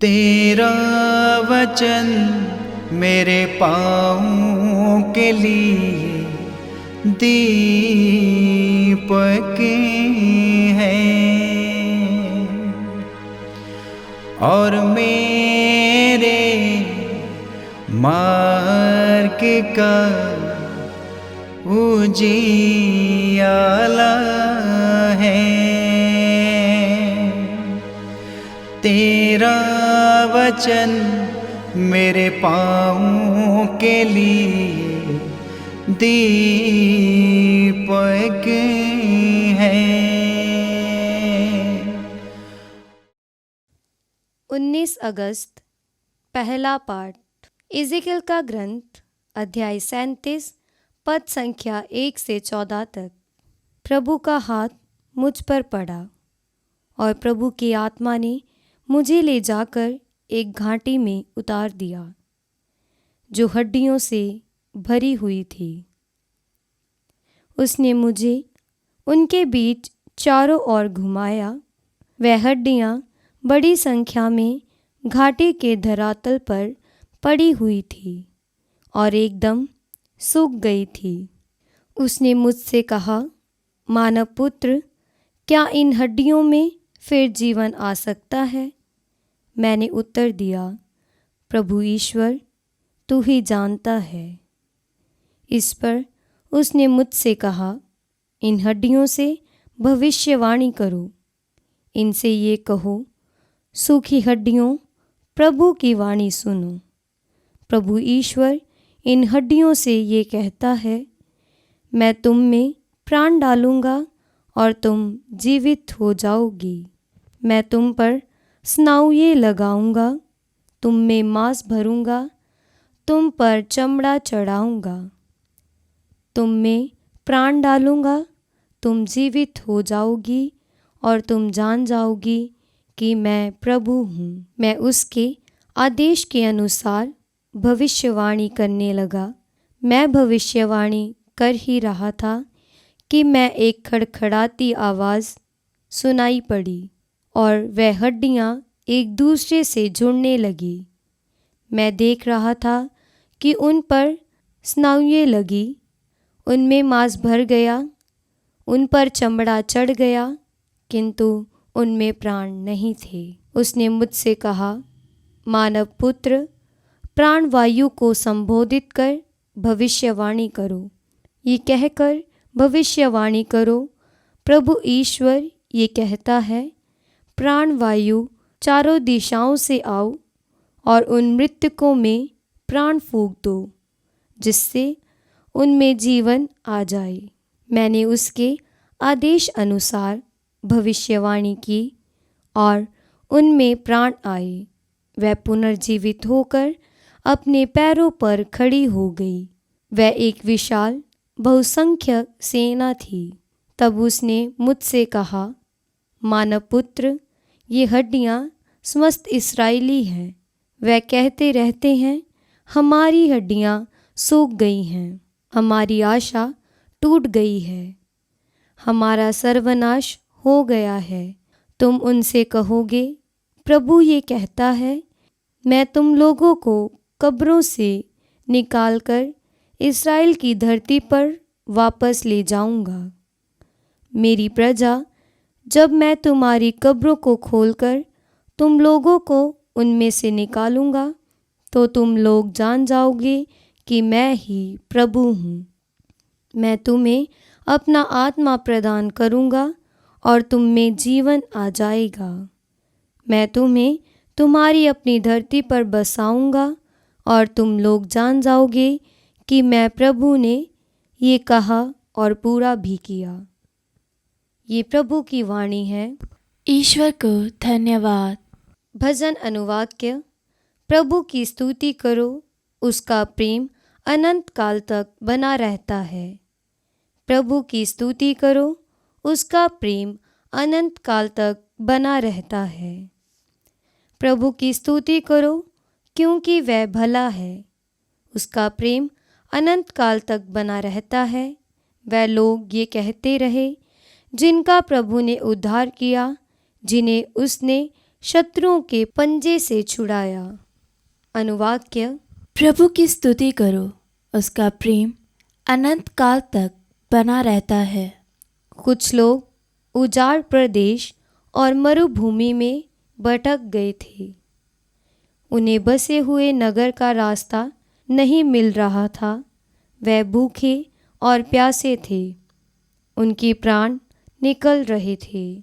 तेरा वचन मेरे पाँवों के लिए दीपक है और मेरे मार्ग का उजियाला है। तेरा वचन मेरे पाँवों के लिए दीपक है। 19 अगस्त पहला पाठ। इज़ेकियल का ग्रंथ अध्याय 37 पद संख्या 1 से 14 तक। प्रभु का हाथ मुझ पर पड़ा और प्रभु की आत्मा ने मुझे ले जाकर एक घाटी में उतार दिया जो हड्डियों से भरी हुई थी। उसने मुझे उनके बीच चारों ओर घुमाया। वह हड्डियाँ बड़ी संख्या में घाटी के धरातल पर पड़ी हुई थी और एकदम सूख गई थी। उसने मुझसे कहा, मानव पुत्र, क्या इन हड्डियों में फिर जीवन आ सकता है? मैंने उत्तर दिया, प्रभु ईश्वर, तू ही जानता है। इस पर उसने मुझसे कहा, इन हड्डियों से भविष्यवाणी करो। इनसे ये कहो, सूखी हड्डियों, प्रभु की वाणी सुनो। प्रभु ईश्वर इन हड्डियों से ये कहता है, मैं तुम में प्राण डालूँगा और तुम जीवित हो जाओगी। मैं तुम पर स्नायुएँ लगाऊँगा, तुम में मांस भरूँगा, तुम पर चमड़ा चढ़ाऊँगा। तुम में प्राण डालूँगा, तुम जीवित हो जाओगी और तुम जान जाओगी कि मैं प्रभु हूँ। मैं उसके आदेश के अनुसार भविष्यवाणी करने लगा। मैं भविष्यवाणी कर ही रहा था कि मैं एक खड़खड़ाती आवाज़ सुनाई पड़ी और वह हड्डियाँ एक दूसरे से जुड़ने लगी। मैं देख रहा था कि उन पर स्नायुएँ लगी, उनमें मांस भर गया, उन पर चमड़ा चढ़ गया, किंतु उनमें प्राण नहीं थे। उसने मुझसे कहा, मानव पुत्र, प्राणवायु को संबोधित कर भविष्यवाणी करो। ये कहकर भविष्यवाणी करो, प्रभु ईश्वर ये कहता है, प्राणवायु चारों दिशाओं से आओ और उन मृतकों में प्राण फूंक दो, जिससे उनमें जीवन आ जाए। मैंने उसके आदेश अनुसार भविष्यवाणी की और उनमें प्राण आए। वह पुनर्जीवित होकर अपने पैरों पर खड़ी हो गई। वह एक विशाल बहुसंख्यक सेना थी। तब उसने मुझसे कहा, मानव पुत्र, ये हड्डियाँ समस्त इस्राएली हैं। वह कहते रहते हैं, हमारी हड्डियाँ सूख गई हैं, हमारी आशा टूट गई है, हमारा सर्वनाश हो गया है। तुम उनसे कहोगे, प्रभु ये कहता है, मैं तुम लोगों को कब्रों से निकालकर इस्राएल की धरती पर वापस ले जाऊंगा। मेरी प्रजा, जब मैं तुम्हारी कब्रों को खोलकर तुम लोगों को उनमें से निकालूंगा, तो तुम लोग जान जाओगे कि मैं ही प्रभु हूँ। मैं तुम्हें अपना आत्मा प्रदान करूँगा और तुम में जीवन आ जाएगा। मैं तुम्हें तुम्हारी अपनी धरती पर बसाऊंगा और तुम लोग जान जाओगे कि मैं प्रभु ने ये कहा और पूरा भी किया। ये प्रभु की वाणी है। ईश्वर को धन्यवाद। भजन अनुवाक्य। प्रभु की स्तुति करो, उसका प्रेम अनंत काल तक बना रहता है। प्रभु की स्तुति करो, उसका प्रेम अनंत काल तक बना रहता है। प्रभु की स्तुति करो, क्योंकि वह भला है, उसका प्रेम अनंत काल तक बना रहता है। वह लोग ये कहते रहे, जिनका प्रभु ने उद्धार किया, जिन्हें उसने शत्रुओं के पंजे से छुड़ाया। अनुवाक्य। प्रभु की स्तुति करो, उसका प्रेम अनंत काल तक बना रहता है। कुछ लोग उजाड़ प्रदेश और मरुभूमि में भटक गए थे। उन्हें बसे हुए नगर का रास्ता नहीं मिल रहा था। वह भूखे और प्यासे थे। उनके प्राण निकल रहे थे।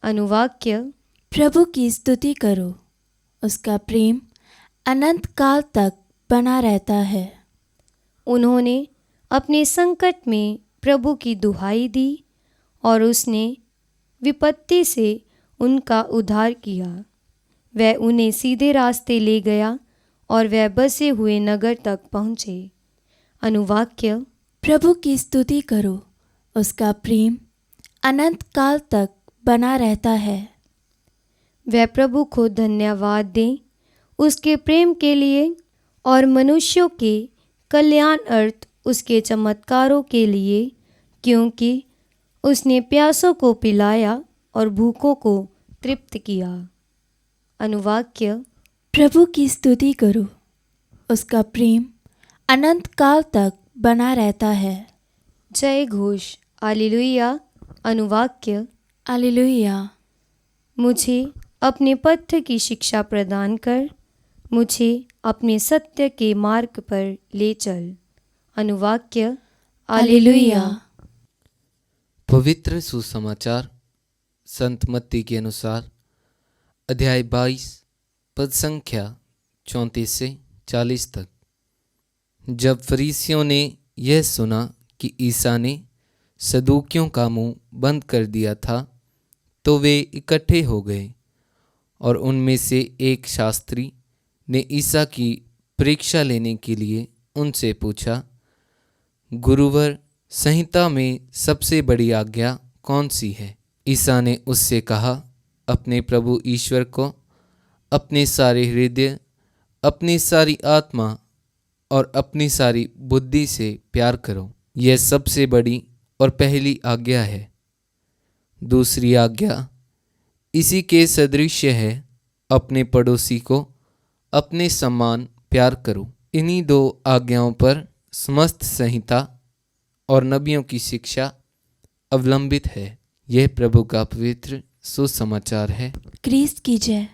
अनुवाक्य। प्रभु की स्तुति करो, उसका प्रेम अनंत काल तक बना रहता है। उन्होंने अपने संकट में प्रभु की दुहाई दी और उसने विपत्ति से उनका उद्धार किया। वह उन्हें सीधे रास्ते ले गया और वह बसे हुए नगर तक पहुँचे। अनुवाक्य। प्रभु की स्तुति करो, उसका प्रेम अनंत काल तक बना रहता है। वह प्रभु को धन्यवाद दें उसके प्रेम के लिए और मनुष्यों के कल्याण अर्थ उसके चमत्कारों के लिए, क्योंकि उसने प्यासों को पिलाया और भूखों को तृप्त किया। अनुवाक्य। प्रभु की स्तुति करो, उसका प्रेम अनंत काल तक बना रहता है। जय घोष। हालेलुया। अनुवाक्य। हालेलुया। मुझे अपने पथ की शिक्षा प्रदान कर, मुझे अपने सत्य के मार्ग पर ले चल। अनुवाक्य। हालेलुया। पवित्र सुसमाचार संत मत्ती के अनुसार अध्याय 22 पद संख्या 34 से 40 तक। जब फरीसियों ने यह सुना कि ईसा ने सदूकियों का मुंह बंद कर दिया था, तो वे इकट्ठे हो गए और उनमें से एक शास्त्री ने ईसा की परीक्षा लेने के लिए उनसे पूछा, गुरुवर, संहिता में सबसे बड़ी आज्ञा कौन सी है? ईसा ने उससे कहा, अपने प्रभु ईश्वर को अपने सारे हृदय, अपनी सारी आत्मा और अपनी सारी बुद्धि से प्यार करो। यह सबसे बड़ी और पहली आज्ञा है। दूसरी आज्ञा इसी के सदृश है, अपने पड़ोसी को अपने समान प्यार करो। इन्हीं दो आज्ञाओं पर समस्त संहिता और नबियों की शिक्षा अवलंबित है। यह प्रभु का पवित्र सुसमाचार है। क्रिस्त की जय।